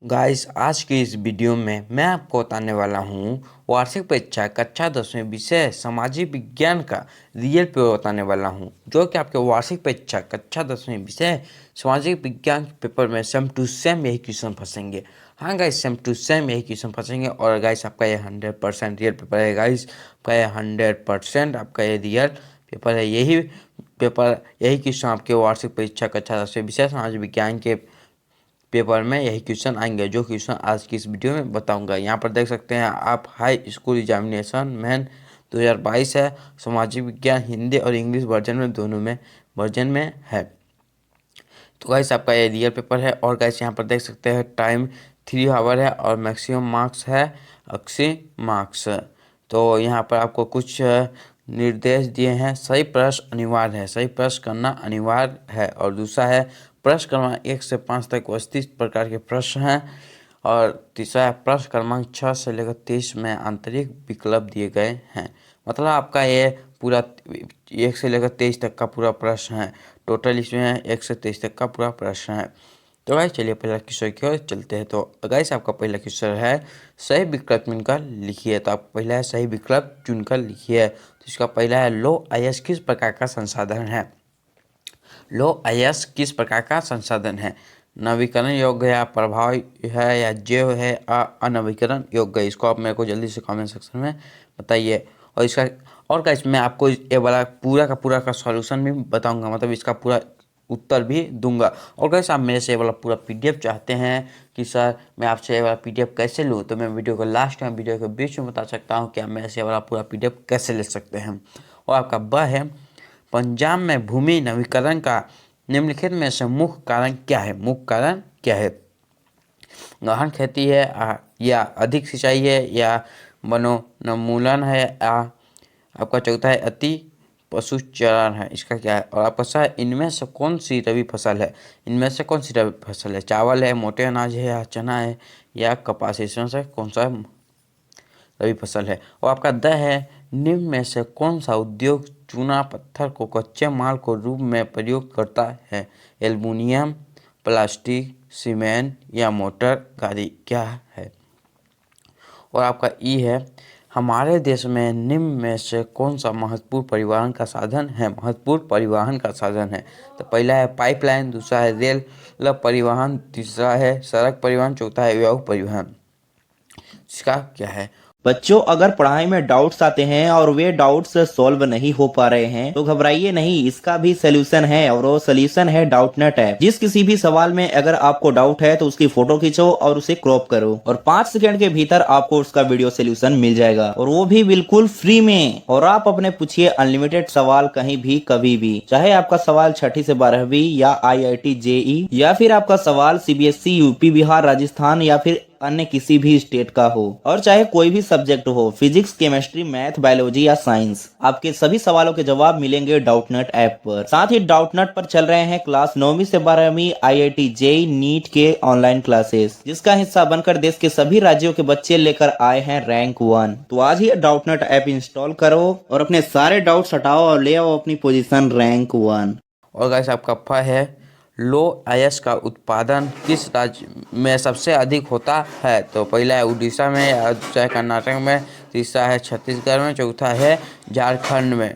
Guys आज की इस वीडियो में मैं आपको बताने वाला हूँ वार्षिक परीक्षा कक्षा 10वीं विषय सामाजिक विज्ञान का रियल पेपर बताने वाला हूँ जो कि आपके वार्षिक परीक्षा कक्षा 10वीं विषय सामाजिक विज्ञान पेपर में सेम टू सेम यही क्वेश्चन फंसेंगे। हाँ गाइस, सेम टू सेम यही क्वेश्चन फंसेंगे और गाइस आपका ये 100% रियल पेपर है। गाइस आपका ये 100% आपका ये रियल पेपर है। यही पेपर यही क्वेश्चन आपके वार्षिक परीक्षा कक्षा 10वीं विषय सामाजिक विज्ञान के पेपर में यही क्वेश्चन आएंगे जो क्वेश्चन आज की इस वीडियो में बताऊंगा। यहाँ पर देख सकते हैं आप हाई स्कूल एग्जामिनेशन मैन 2022 है। सामाजिक विज्ञान हिंदी और इंग्लिश वर्जन में दोनों में वर्जन में है। तो गाइस आपका ये रियल पेपर है और गाइस यहाँ पर देख सकते हैं टाइम 3 आवर है और मैक्सिमम मार्क्स है 80 मार्क्स। तो यहाँ पर आपको कुछ निर्देश दिए हैं। सही प्रश्न अनिवार्य है, सही प्रश्न करना अनिवार्य है। और दूसरा है प्रश्न क्रमांक 1 से 5 तक 32 प्रकार के प्रश्न हैं। और तीसरा है प्रश्न क्रमांक 6 से लेकर 23 में आंतरिक विकल्प दिए गए हैं। मतलब आपका ये पूरा 1 से लेकर 23 तक का पूरा प्रश्न है। टोटल इसमें 1 से 23 तक का पूरा प्रश्न है। तो गाइस चलिए पहला क्वेश्चन की ओर चलते हैं। तो गाइस आपका पहला क्वेश्चन है सही विकल्प चुनकर लिखिए। तो आपका पहला है सही विकल्प चुनकर लिखिए। तो इसका पहला है लो आईएस किस प्रकार का संसाधन है। लो आईएस किस प्रकार का संसाधन है। नवीकरण योग्य है, प्रभाव है या जैव है, अनवीकरण योग्य है। इसको आप मेरे को जल्दी से कमेंट सेक्शन में बताइए। और इसका और क्या इसमें आपको ये वाला पूरा का सॉल्यूशन भी बताऊंगा, मतलब इसका पूरा उत्तर भी दूंगा। और कैसे आप मेरे से ये वाला पूरा पीडीएफ चाहते हैं कि सर मैं आपसे ये वाला पीडीएफ कैसे लूँ, तो मैं वीडियो को लास्ट में वीडियो के बीच में बता सकता हूँ कि आप मेरे से ये वाला पूरा पीडीएफ कैसे ले सकते हैं। और आपका ब है पंजाब में भूमि नवीकरण का निम्नलिखित में से मुख्य कारण क्या है। मुख्य कारण क्या है। गहन खेती है या अधिक सिंचाई है या वनोन्मूलन है या आपका चौथा है अति पशुचारण है। इसका क्या है। और आपका सा इनमें से कौन सी रबी फसल है। इनमें से कौन सी रबी फसल है। चावल है, मोटे अनाज है या चना है या कपास। इसमें से कौन सा रबी फसल है। और आपका द है निम्न में से कौन सा उद्योग चूना पत्थर को कच्चे माल को रूप में प्रयोग करता है। एल्युमिनियम, प्लास्टिक, सीमेंट या मोटर गाड़ी क्या है। और आपका ई है हमारे देश में निम्न में से कौन सा महत्वपूर्ण परिवहन का साधन है। महत्वपूर्ण परिवहन का साधन है। तो पहला है पाइपलाइन, दूसरा है रेल परिवहन, तीसरा है सड़क परिवहन, चौथा है वायु परिवहन। इसका क्या है। बच्चों, अगर पढ़ाई में डाउट्स आते हैं और वे डाउट्स सॉल्व नहीं हो पा रहे हैं तो घबराइए नहीं, इसका भी सोल्यूशन है और वो सोल्यूशन है डाउटनेट ऐप। जिस किसी भी सवाल में अगर आपको डाउट है तो उसकी फोटो खींचो और उसे क्रॉप करो और 5 सेकंड के भीतर आपको उसका वीडियो सोल्यूशन मिल जाएगा और वो भी बिल्कुल फ्री में। और आप अपने पूछिए अनलिमिटेड सवाल कहीं भी कभी भी, चाहे आपका सवाल 6ठी से 12वीं या IIT JEE या फिर आपका सवाल CBSE यूपी बिहार राजस्थान या फिर अन्य किसी भी स्टेट का हो, और चाहे कोई भी सब्जेक्ट हो, फिजिक्स, केमिस्ट्री, मैथ, बायोलॉजी या साइंस, आपके सभी सवालों के जवाब मिलेंगे डाउटनेट ऐप पर। साथ ही डाउटनेट पर चल रहे हैं क्लास 9वीं से 12वीं IIT JEE नीट के ऑनलाइन क्लासेस, जिसका हिस्सा बनकर देश के सभी राज्यों के बच्चे लेकर आए हैं रैंक 1। तो आज ही डाउटनेट ऐप इंस्टॉल करो और अपने सारे डाउट्स हटाओ और ले आओ अपनी पोजीशन रैंक 1। और गाइस आपका फ है लो आईएस का उत्पादन किस राज्य में सबसे अधिक होता है। तो पहला है उड़ीसा में, दूसरा है कर्नाटक में, तीसरा है छत्तीसगढ़ में, चौथा है झारखंड में।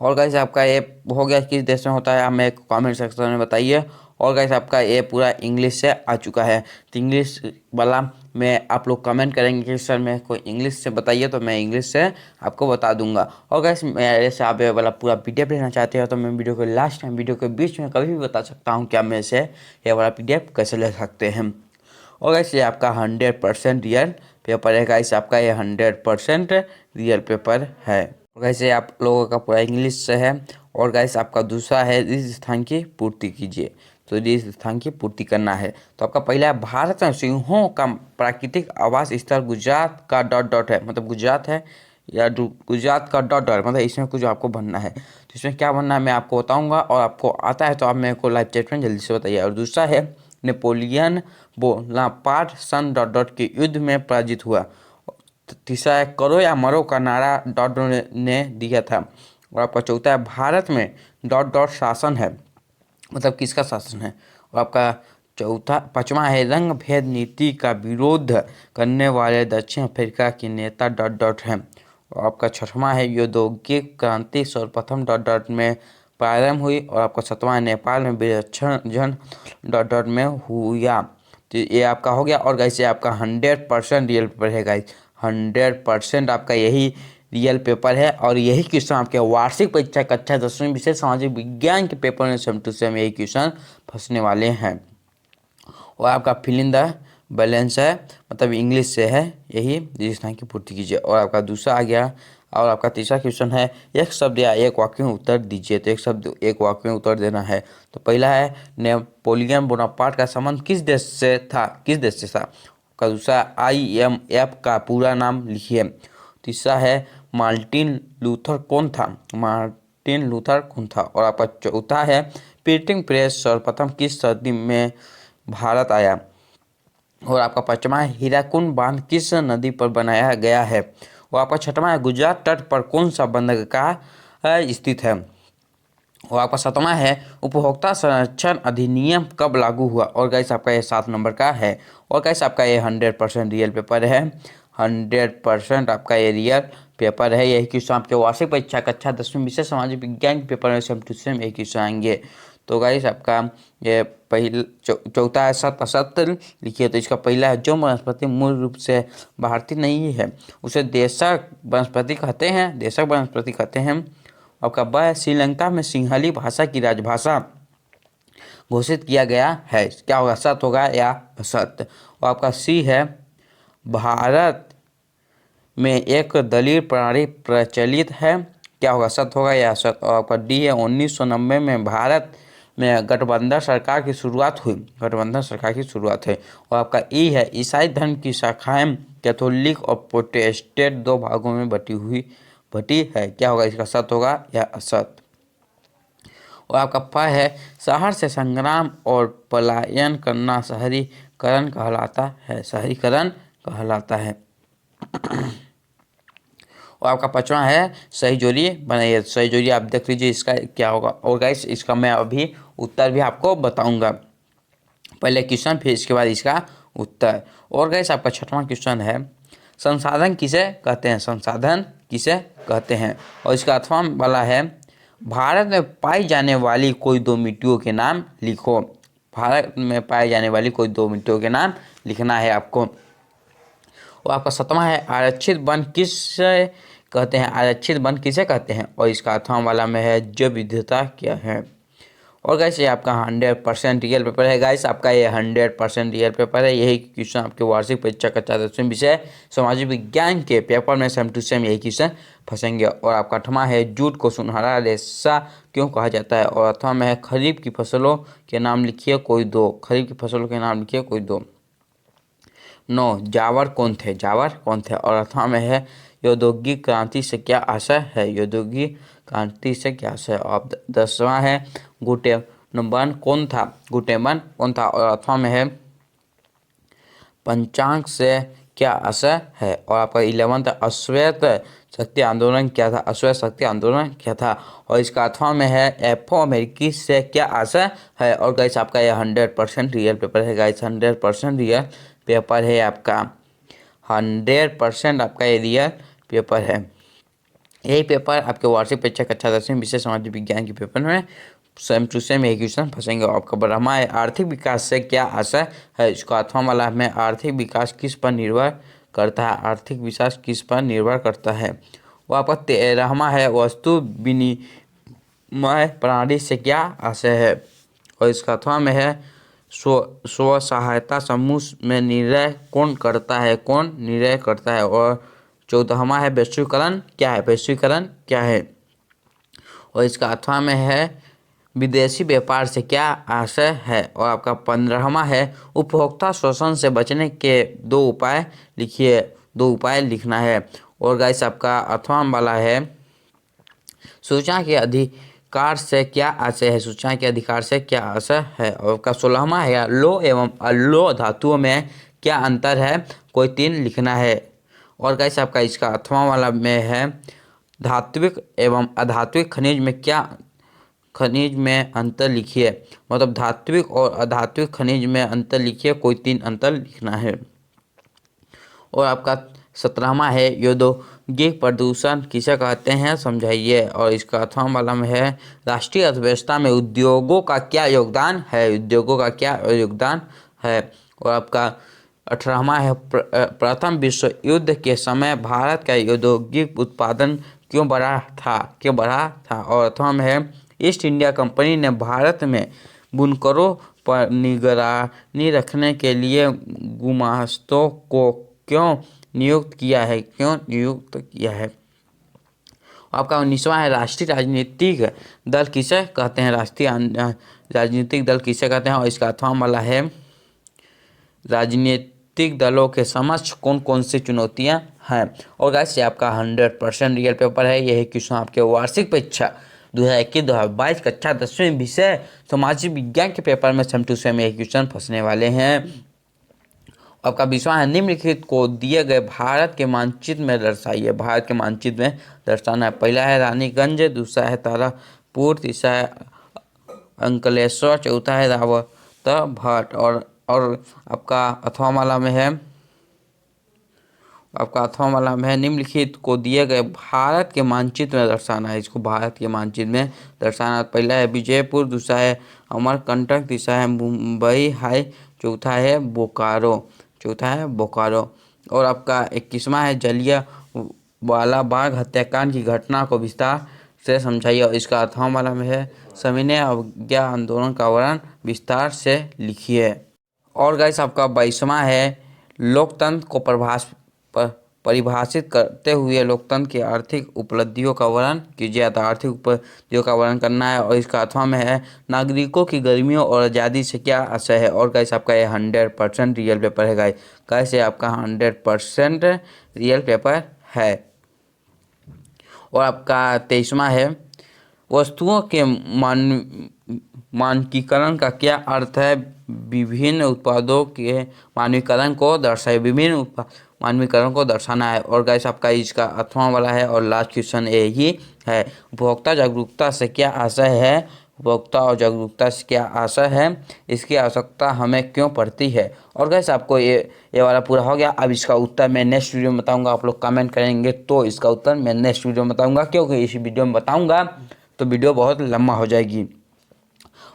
और गाइस आपका ये हो गया किस देश में होता है, आप मेरे कमेंट सेक्शन में बताइए। और गाइस आपका ये पूरा इंग्लिश से आ चुका है। तो इंग्लिश वाला में आप लोग कमेंट करेंगे कि सर मेरे को इंग्लिश से बताइए, तो मैं इंग्लिश से आपको बता दूंगा। और गाइस मेरे से आप ये वाला पूरा पीडीएफ लेना चाहते हो तो मैं वीडियो के लास्ट में वीडियो के बीच में कभी भी बता सकता हूँ कि आप मेरे से ये वाला पीडीएफ कैसे ले सकते हैं। और गाइस ये आपका 100% रियल पेपर है। गाइस आपका ये 100% रियल पेपर है। वैसे आप लोगों का पूरा इंग्लिश से है। और गाइस आपका दूसरा है इस स्थान की पूर्ति कीजिए। तो इस स्थान की पूर्ति करना है। तो आपका पहला है भारत में सिंहों का प्राकृतिक आवास स्थल गुजरात का डॉट डॉट है। मतलब गुजरात है या गुजरात का डॉट डॉट, मतलब इसमें कुछ आपको बनना है। तो इसमें क्या बनना है मैं आपको बताऊंगा, और आपको आता है तो आप मेरे को लाइव चैट में जल्दी से बताइए। और दूसरा है नेपोलियन बोनापार्ट सन डॉट डॉट के युद्ध में पराजित हुआ। तीसरा है करो या मरो का नारा डॉट डॉट ने दिया था। और आपका चौथा है भारत में डॉट डॉट शासन है, मतलब किसका शासन है। और आपका पांचवा है रंग भेद नीति का विरोध करने वाले दक्षिण अफ्रीका के नेता डॉट डॉट हैं। और आपका छठवां है औद्योगिक क्रांति सर्वप्रथम डॉट डॉट में प्रारंभ हुई। और आपका सातवां है नेपाल में विलक्षण डॉट डॉट में हुआ। तो ये आपका हो गया। और गाइस ये आपका 100% रियल पेपर है गाइस, 100% आपका यही रियल पेपर है। और यही क्वेश्चन आपके वार्षिक परीक्षा कक्षा 10वीं विषय सामाजिक विज्ञान के पेपर में सेम टू सेम यही क्वेश्चन फंसने वाले हैं। और आपका फिल इन द बैलेंस है, मतलब इंग्लिश से है, यही स्थान की पूर्ति कीजिए। और आपका दूसरा आ गया। और आपका तीसरा क्वेश्चन है एक शब्द या एक वाक्य में उत्तर दीजिए। तो एक शब्द एक वाक्य में उत्तर देना है। तो पहला है नेपोलियन बोनापार्ट का संबंध किस देश से था, किस देश से था। का दूसरा IMF का पूरा नाम लिखिए। तीसरा है मार्टिन लूथर कौन था, मार्टिन लूथर कौन था। और आपका चौथा है प्रिंटिंग प्रेस सर्वप्रथम किस सदी में भारत आया। और आपका पांचवा है हीराकुंड बांध किस नदी पर बनाया गया है। और आपका छठवां है गुजरात तट पर कौन सा बंदरगाह स्थित है। और आपका सातवां है उपभोक्ता संरक्षण अधिनियम कब लागू हुआ। और गाइस आपका ये 7 नंबर का है। और गाइस आपका ये 100% रियल पेपर है, 100% आपका ये रियल पेपर है। यही क्वेश्चन आपके वार्षिक परीक्षा कक्षा 10वीं विषय सामाजिक विज्ञान के पेपर में सेम टू सेम एक क्वेश्चन आएंगे। तो गाइस आपका ये चौथा है सत्य असत्य लिखिए। तो इसका पहला है जो वनस्पति मूल रूप से भारतीय नहीं है उसे देशक वनस्पति कहते हैं, देशक वनस्पति कहते हैं। आपका ब है श्रीलंका में सिंहली भाषा की राजभाषा घोषित किया गया है। क्या होगा, सत्य होगा या असत्य। और आपका सी है भारत में एक दलील प्रणाली प्रचलित है। क्या होगा, सत्य होगा या असत्य। और आपका डी है 1990 में भारत में गठबंधन सरकार की शुरुआत हुई, गठबंधन सरकार की शुरुआत है। और आपका ई है ईसाई धर्म की शाखाएं कैथोलिक और प्रोटेस्टेंट 2 भागों में बटी है। क्या होगा, इसका सत्य होगा या असत्य। और आपका प है शहर से संग्राम और पलायन करना शहरीकरण कहलाता है, शहरीकरण कहलाता है। और आपका पांचवा है सही जोड़ी बनाइए। सही जोड़ी आप देख लीजिए इसका क्या होगा। और गाइस इसका मैं अभी उत्तर भी आपको बताऊंगा, पहले क्वेश्चन फिर इसके बाद इसका उत्तर। और गाइस आपका छठवां क्वेश्चन है संसाधन किसे कहते हैं, संसाधन किसे कहते हैं। और इसका अठवां वाला है भारत में पाई जाने वाली कोई 2 मिट्टियों के नाम लिखो। भारत में पाई जाने वाली कोई 2 मिट्टियों के नाम लिखना है आपको। और आपका 7वां है आरक्षित वन किसे कहते हैं, आरक्षित वन किसे कहते हैं। और इसका 8वां वाला में है जैव विविधता क्या है। और गाइस ये आपका 100% रियल पेपर है। गाइस आपका ये 100% रियल पेपर है। यही क्वेश्चन आपके वार्षिक परीक्षा कक्षा 10वीं विषय सामाजिक विज्ञान के पेपर में सेम टू सेम यही क्वेश्चन फंसेंगे। और आपका 8वां है जूट को सुनहरा रेशा क्यों कहा जाता है। और 8वां में है खरीफ की फसलों के नाम लिखिए कोई 2, खरीफ की फसलों के नाम लिखिए कोई 2। 9 जावर कौन थे, जावर कौन थे। और 8वां में है औद्योगिक क्रांति से क्या आशय है, औद्योगिक क्रांति से क्या आशय। और 10वां है गुटेनबर्ग कौन था, गुटेनबर्ग कौन था। और 8वां में है पंचांग से क्या आशय है। और आपका 11वां अश्वेत शक्ति आंदोलन क्या था, अश्वेत शक्ति आंदोलन क्या था। और इसका 8वां में है एफ्रो अमेरिकी से क्या आशय है। और गाइस आपका यह 100% रियल पेपर है। गाइस 100% रियल पेपर है आपका, 100% आपका ये रियल पेपर है। यही पेपर आपके वार्षिक परीक्षा कक्षा 10वीं विषय सामाजिक विज्ञान के पेपर में सेम टू सेम एक क्वेश्चन फंसेंगे। आपका 12वां है आर्थिक विकास से क्या आशय है। इसका 8वां वाला में आर्थिक विकास किस पर निर्भर करता है, आर्थिक विकास किस पर निर्भर करता है। वो आपका 13वां है वस्तु विनिमय प्रणाली से क्या आशय है। और इसका 8वां में है स्व सहायता समूह में निर्णय कौन करता है, कौन निर्णय करता है। और 14वां है वैश्वीकरण क्या है, वैश्वीकरण क्या है। और इसका 8वां में है विदेशी व्यापार से क्या आशय है। और आपका 15वां है उपभोक्ता शोषण से बचने के 2 उपाय लिखिए, 2 उपाय लिखना है। और गाइस आपका 8वां वाला है सूचना के अधिकार से क्या आशय है, सूचना के अधिकार से क्या आशय है। और आपका 16वां है लौह एवं अलोह धातुओं में क्या अंतर है, कोई 3 लिखना है। और गाइस आपका इसका 8वां वाला में है धात्विक एवं अधात्विक खनिज में क्या खनिज में अंतर लिखिए। मतलब धात्विक और अधात्विक खनिज में अंतर लिखिए, कोई 3 अंतर लिखना है। और आपका 17वां है औद्योगिक प्रदूषण किसे कहते हैं समझाइए। और इसका 8वां वाला में है राष्ट्रीय अर्थव्यवस्था में उद्योगों का क्या योगदान है, उद्योगों का क्या योगदान है। और आपका 18वां है प्रथम विश्व युद्ध के समय भारत का औद्योगिक उत्पादन क्यों बढ़ा था। और 8वां में है ईस्ट इंडिया कंपनी ने भारत में बुनकरों पर निगरानी रखने के लिए गुमास्तों को क्यों नियुक्त किया है। आपका 19वां है राष्ट्रीय राजनीतिक दल किसे कहते हैं, राजनीतिक दल किसे कहते हैं। और इसका 8वां वाला है राजनीतिक दलों के समक्ष कौन कौन सी चुनौतियां हैं। और गाइस ये आपका 100% रियल पेपर है। यही क्वेश्चन आपके वार्षिक परीक्षा 2021-2022 कक्षा 10वीं विषय सामाजिक विज्ञान के पेपर में सेम टू सेम यही क्वेश्चन फंसने वाले हैं। आपका 20वां है निम्नलिखित को दिए गए भारत के मानचित्र में दर्शाइए। भारत के मानचित्र में दर्शाना है। पहला है रानीगंज, दूसरा है तारापुर, तीसरा है अंकलेश्वर, चौथा है रावतभट। और आपका 8वां वाला में है निम्नलिखित को दिए गए भारत के मानचित्र में दर्शाना है। इसको भारत के मानचित्र में दर्शाना। पहला है विजयपुर, दूसरा है अमरकंटक, तीसरा है मुंबई हाई, चौथा है बोकारो। और आपका 21वां है जलियांवाला बाग हत्याकांड की घटना को विस्तार से समझाइए। और इसका 8वां वाला में है सविनय अवज्ञा आंदोलन का वर्णन विस्तार से लिखिए। और गाइस आपका 22वां है लोकतंत्र को परिभाषित करते हुए लोकतंत्र की आर्थिक उपलब्धियों का वर्णन कीजिए। तो आर्थिक उपलब्धियों का वर्णन करना है। और इसका 8वां में है नागरिकों की गर्मियों और आज़ादी से क्या आशय है। और गाइस आपका ये 100% रियल पेपर है। गाइस ये आपका 100% रियल पेपर है। और आपका 23वां है वस्तुओं के मानकीकरण का क्या अर्थ है। विभिन्न उत्पादों के मानकीकरण को दर्शाना है। और गाइस आपका इसका 8वां वाला है और लास्ट क्वेश्चन यही है उपभोक्ता जागरूकता से क्या आशय है। उपभोक्ता और जागरूकता से क्या आशय है, इसकी आवश्यकता हमें क्यों पड़ती है। और गाइस आपको ये वाला पूरा हो गया। अब इसका उत्तर मैं नेक्स्ट वीडियो में बताऊंगा। आप लोग कमेंट करेंगे तो इसका उत्तर मैं नेक्स्ट वीडियो में बताऊंगा, क्योंकि इस वीडियो में बताऊंगा तो वीडियो बहुत लंबा हो जाएगी।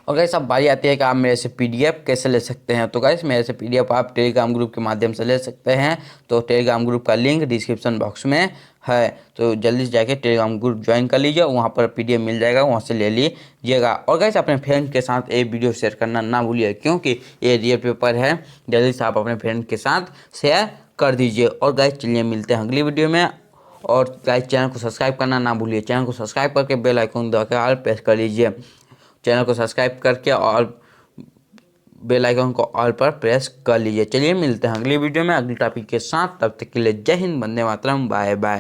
और गाइस अब बारी आती है कि आप मेरे से पीडीएफ कैसे ले सकते हैं। तो गाइस मेरे से पीडीएफ आप टेलीग्राम ग्रुप के माध्यम से ले सकते हैं। तो टेलीग्राम ग्रुप का लिंक डिस्क्रिप्शन बॉक्स में है, तो जल्दी से जाके टेलीग्राम ग्रुप ज्वाइन कर लीजिए, वहाँ पर पीडीएफ मिल जाएगा, वहाँ से ले लीजिएगा। और गाइस अपने फ्रेंड के साथ ये वीडियो शेयर करना ना भूलिए, क्योंकि ये रियल पेपर है। जल्दी से आप अपने फ्रेंड के साथ शेयर कर दीजिए। और गाइस चलिए मिलते हैं अगली वीडियो में। और गाइस चैनल को सब्सक्राइब करना ना भूलिए। चैनल को सब्सक्राइब करके बेल आइकन दबाकर ऑल प्रेस कर लीजिए। चैनल को सब्सक्राइब करके और बेल आइकन को ऑल पर प्रेस कर लीजिए। चलिए मिलते हैं अगली वीडियो में अगली टॉपिक के साथ। तब तक के लिए जय हिंद, वंदे मातरम, बाय बाय।